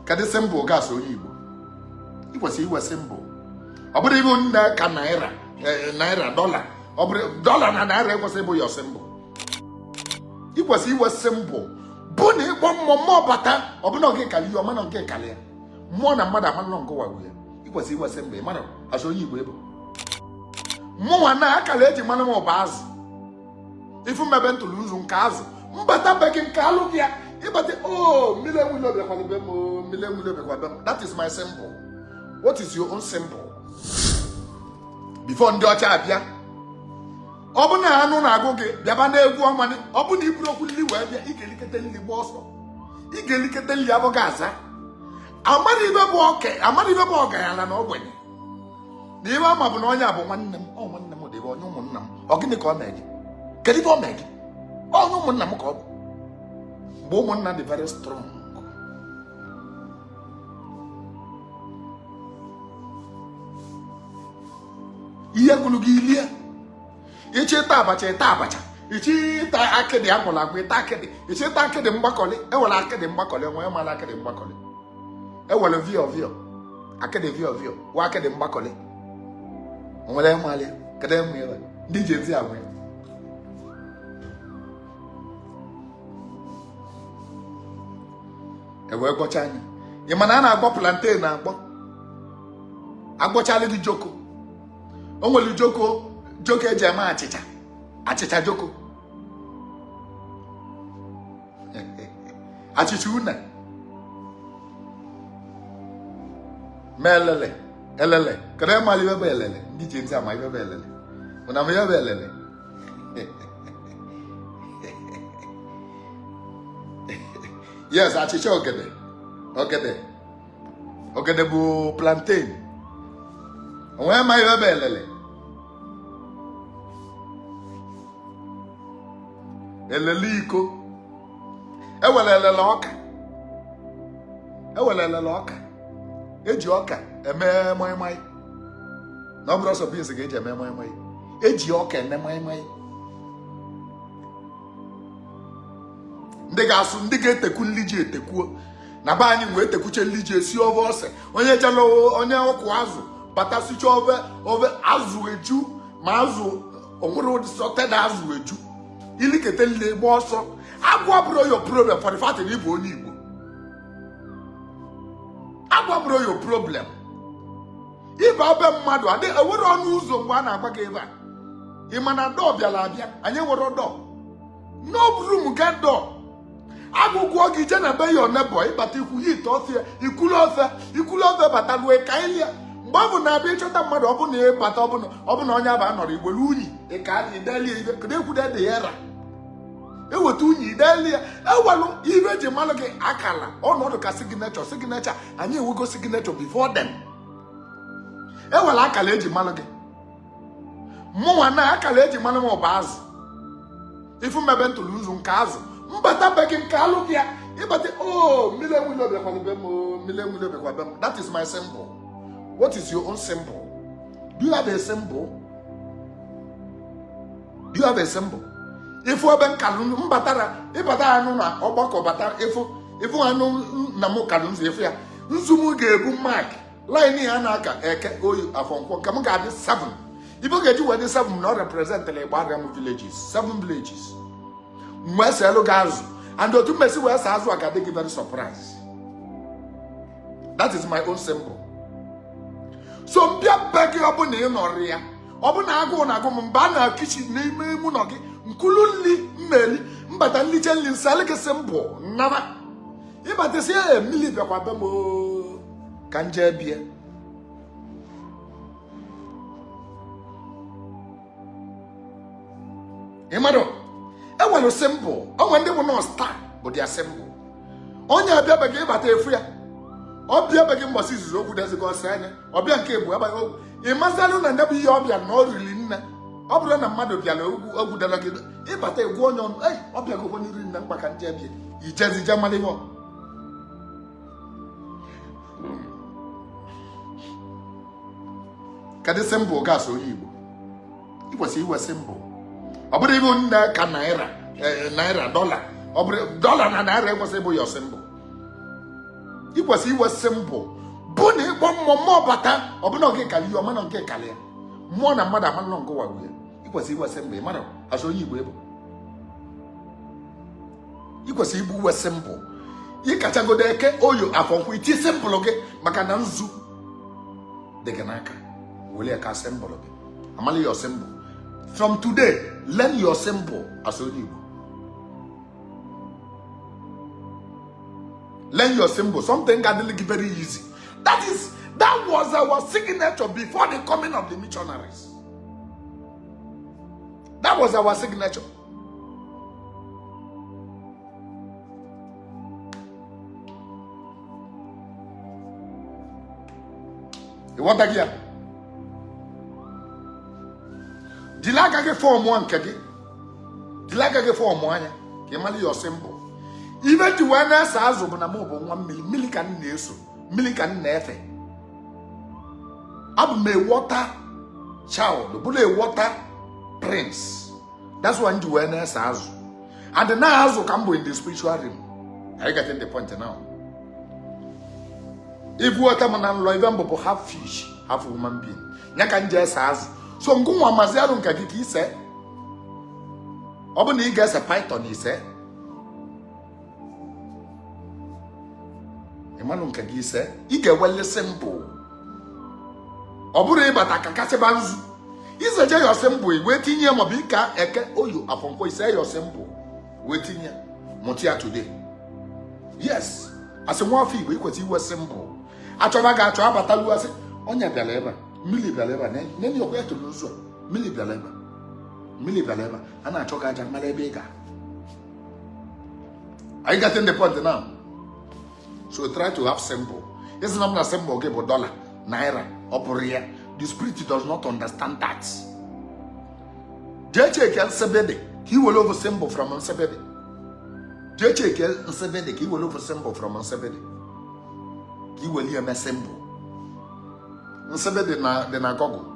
Kadi symbol gas Onye Igbo. Ikwesị iwe symbol. Ọ bụrụ ibu nne ka naira dollar. Ọ bụrụ dollar na naira ekwesị ịbụ your symbol. Ikwesị iwe symbol. Bụ na ịkpọ mmụọ bata ọ bụ na ọ ga-ekali ya ọma na nke ekali ya. Mmụọ na mmadụ amanụ nke wago ya. Ikwesị iwe symbol ịmanụ asị Onye Igbo ebo. Mmụọ na akala eji manụ m ọba azụ. Ifu mebe ntụlụ nzu nke azụ. Mbata be gị nke alụ gị ya. Ịbata mile nwile bekwana be m mile nwile bekwa be m. That is my symbol. What is your own symbol? Before ndị ọcha abịa. Ọ bụ na anụ na-agụ gị bịaba na-egwu ọnwa ọ bụ na iburu okwu nli wee bịa ị ga-elikete nli gba ọsọ. Ị ga-elikete nli abụghị aza. Amara ibe bụ ọgaranya na ogbenye. Na ibe ama bụ na onye a bụ nwanne m. Ọ nwanne m dịbe onye ụmụnna m. Ọ gịnị ka ọ mee gị? Kedu ibe ọ mee gị? Onye ụmụnna m ka ọ bụ. Mgbe ụmụnna dị very strong. Ihe gụrụ gị ilie. Ichi ịta abacha. Ichi ịta akịdị agwụla agwụ ịta akịdị. Ichi ịta akịdị mgbakọlị. Ewere akịdị mgbakọlị enwe mara akịdị mgbakọlị. Ewere vio. Akịdị vio. Wa akịdị mgbakọlị. Onwere mmalị. Kedu enwe ya? Ndị ji ezi agwụ ya. Ewe gọcha anya. Ị ma na a na-agbọ plantain na-agbọ. Agbọchalị gị joko. O nwere joko eji eme achịcha joko. Achịcha une. Ma elele. Kedu mali bebe elele? Ndị ji ezi ama bebe elele. Una me bebe elele. Yes, achịcha ogede bụ plantain. Onwe ma bebe elele. Elele iko. Ewele elele ọka. Eji ọka eme moi. Na ọ bụrụ ọsọ beans ga-eji eme moi. Eji ọka eme moi. Ndị ga-asụ ndị ga-etekwu nli ji etekwuo. Na be anyị wee tekwuche nli ji esi ofe ose. Onye jelo onye ọkụ azụ bata sicha ofe azụ eju ma azụ onwere ụdị sọted azụ eju. Ilikete nle gba ọsọ. Agwa bụrụ your problem for the fact na ịbụ Onye Igbo. Agwa bụrụ your problem. Ịba be mmadụ adị ewere ọnụ ụzọ mgbe a na-agba gị ebe a. Ị ma na dọọ bịara abịa anyị nwere dọọ. No room get dọọ. Agụgwọ gị je na be ya onebọ ịbata ikwu ya ite ọfịa ikulu ofe bata lue ka ilia. Mgbe ọ bụ na-abịa ịchọta mmadụ ọ bụ na ịbata ọ bụ na onye aba anọrọ Igbo unyi ịka idelie ibe kedu ekwude dị ya ra. Eweta unyi idelie ewelu ibe ji malụ gị akala ọnọdụ ka signature anyị ewego signature before them. Ewelu akala eji malụ gị. Mụnwa na akala eji malụ m ọba azụ. Ifu mebe ntụlụ nzu nke azụ. Mbata be gị nke alụ gị ya. Ịbata mile nwile bekwa be m. That is my symbol. What is your own symbol? Do you have a symbol? Ifu ebe nkalụ mbatara ịbata anụ na ọgbakọ batara ifu anụ na mụ kalụ nzu ifu ya. Nzu m ga-ebu mark. Line ya na-aka eke oyi afọ nkwọ nke m ga-adị 7. Ifu ga-eji wedị 7 na ọ representịrị Igbo villages. 7 villages. Mgbe ese elu ga-azụ. And otu mmesi wee ese azụ a ga-adị gị very surprise. That is my own symbol. So mbịa be gị ọ bụ na ị nọrọ ya. Ọ bụ na agụụ na agụ m mba na kichin n'ime ime ụlọ gị. Nkulu nli mmeli mbata nliche nli nsali gị symbol nnama. Ịbatasi ya mmili bịakwa be m ka nje bie. Ịmadụ ewelu symbol. Onwe ndị bụ nọ star bụ dia symbol. Onye abịa be gị ịbata efu ya. Ọbịa be gị mbọsị izuzu okwu dezigo ọsọ anya. Ọbịa nke ebu abaghị okwu. Ịmazalụ na ndị bụ ihe ọbịa na ọ riri nne. Ọ bụrụ na mmadụ bịara ogwu dara gị ịbata egwu onye ọnụ ọbịa gị onye iri nne mkpa ka nje bie. Ijezije mmalị ihe. Kedu symbol gas Onye Igbo? Ikwesị iwe symbol. Ọ bụrụ ibu nne ka naira dollar. Ọ bụrụ dollar na naira ekwesị ịbụ your symbol. ikwesị iwe simple bụ na ịkpọ mmụọ bata ọbụna oge kali ya ọmana nke kali ya mmụọ na mmadụ amanụ nke wa ya ikwesị iwe simple mmadụ asọ onye Igbo ebo ikwesị ibu iwe simple ịkachagodo eke oyo afọ nkwụ iti simple gị maka na nzu dị gị n'aka wele ka simple gị amali your symbol from today learn your symbol as onye Igbo. Learn your symbol. Something got very easy. That was our signature before the coming of the missionaries. That was our signature. You want that here? Dilaga ge form one kage. Dilaga ge form one. Kemali your symbol. Even the one as azu na mo bo 1 million kan na eso million na efe abu me water child bu le water prince. That's why the one as azu and now azu can be in the spiritual realm. Are you getting the point now? If water man lo even bo have fish have human being nya kan je azu so ngunwa maziaru nkagi ki ise obu na iga se python ise Emmanuel nkagi se iga wele simple oburu ibata kakase banzu ise je your simple we tinye mo bi ka eke oyo afonko ise your simple we tinye motia today. Yes, as a one fee we kwati we simple achoba ga acho abatalu ase onya biala eba mili biala eba ne ni okwe to nso mili biala eba ana achoga aja mala ebe ga. Are you getting the point now? So try to have symbol. It's not a symbol give a dollar, naira, oporia. The spirit does not understand that. JJ can sebede, he will over symbol from Sebede. JJ can sebede, he will over symbol from Sebede. He will hear my symbol. Sebede na gogo.